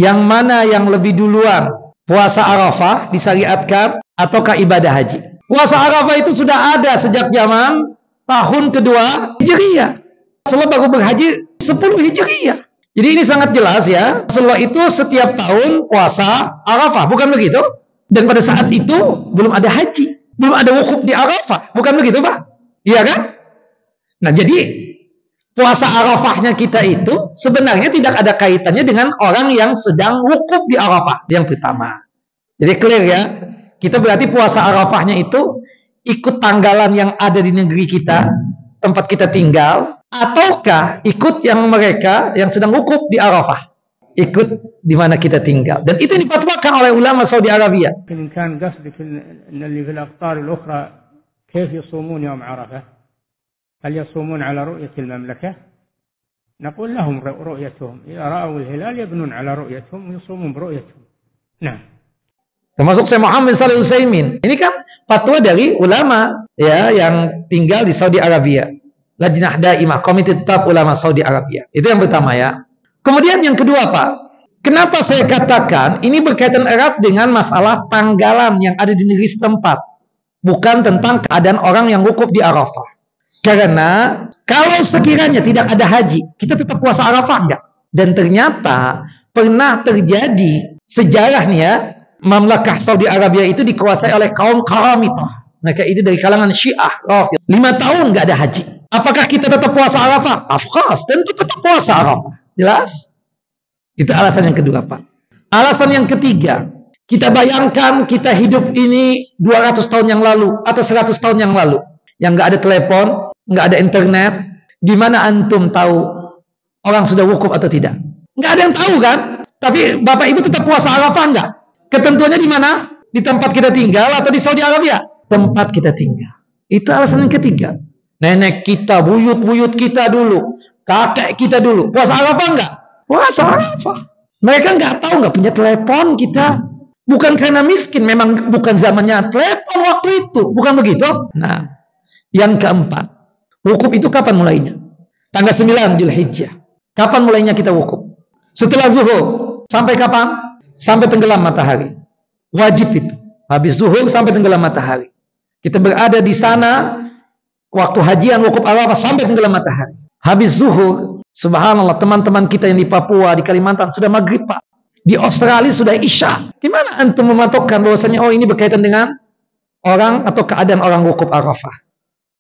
Yang mana yang lebih duluan? Puasa Arafah disyariatkan ataukah ibadah haji? Puasa Arafah itu sudah ada sejak zaman tahun kedua Hijriyah. Rasulullah baru berhaji 10 Hijriyah. Jadi ini sangat jelas ya. Rasulullah itu setiap tahun puasa Arafah, bukan begitu? Dan pada saat itu belum ada haji, belum ada wukuf di Arafah, bukan begitu Pak? Iya kan? Nah jadi puasa Arafahnya kita itu sebenarnya tidak ada kaitannya dengan orang yang sedang wukuf di Arafah. Yang pertama. Jadi clear ya. Kita berarti puasa Arafahnya itu ikut tanggalan yang ada di negeri kita, tempat kita tinggal, ataukah ikut yang mereka yang sedang wukuf di Arafah, ikut di mana kita tinggal. Dan itu difatwakan oleh ulama Saudi Arabia. إن كان قصدك أن اللي في الأقطار الأخرى كيف يصومون يوم عرفة؟ هل يصومون على رؤية المملكة؟ نقول لهم رؤيتهم، إذا رأوا الهلال يبنون على رؤيتهم ويصومون برؤيتهم. نعم. Termasuk Syekh Muhammad Shalih Utsaimin. Ini kan fatwa dari ulama ya yang tinggal di Saudi Arabia. Lajnah Daimah, Komite Tetap Ulama Saudi Arabia. Itu yang pertama ya. Kemudian yang kedua Pak, kenapa saya katakan ini berkaitan erat dengan masalah tanggalan yang ada di negeri setempat, bukan tentang keadaan orang yang wukuf di Arafah. Karena kalau sekiranya tidak ada haji, kita tetap puasa Arafah enggak? Dan ternyata pernah terjadi sejarah nih ya, Mamlakah Saudi Arabia itu dikuasai oleh kaum Qaramitah. Mereka itu dari kalangan Syiah, Rafidhah. 5 tahun nggak ada haji. Apakah kita tetap puasa Arafah? Of course, tentu tetap puasa Arafah. Jelas? Itu alasan yang kedua, Pak. Alasan yang ketiga, kita bayangkan kita hidup ini 200 tahun yang lalu atau 100 tahun yang lalu, yang nggak ada telepon, nggak ada internet. Gimana antum tahu orang sudah wukuf atau tidak? Nggak ada yang tahu kan? Tapi Bapak Ibu tetap puasa Arafah nggak? Ketentuannya di mana? Di tempat kita tinggal atau di Saudi Arabia? Tempat kita tinggal. Itu alasan yang ketiga. Nenek kita, buyut-buyut kita dulu, kakek kita dulu, puasa Arafah enggak? Puasa Arafah. Mereka enggak tahu, enggak punya telepon kita. Bukan karena miskin, memang bukan zamannya telepon waktu itu. Bukan begitu? Nah, yang keempat, wukuf itu kapan mulainya? Tanggal 9 Dzulhijjah. Kapan mulainya kita wukuf? Setelah zuhur. Sampai kapan? Sampai tenggelam matahari. Wajib itu. Habis zuhur sampai tenggelam matahari. Kita berada di sana waktu hajian wukuf Arafah sampai tenggelam matahari. Habis zuhur, subhanallah, teman-teman kita yang di Papua, di Kalimantan sudah maghrib, Pak. Di Australia sudah isya. Gimana antum mematokkan bahwasanya oh ini berkaitan dengan orang atau keadaan orang wukuf Arafah?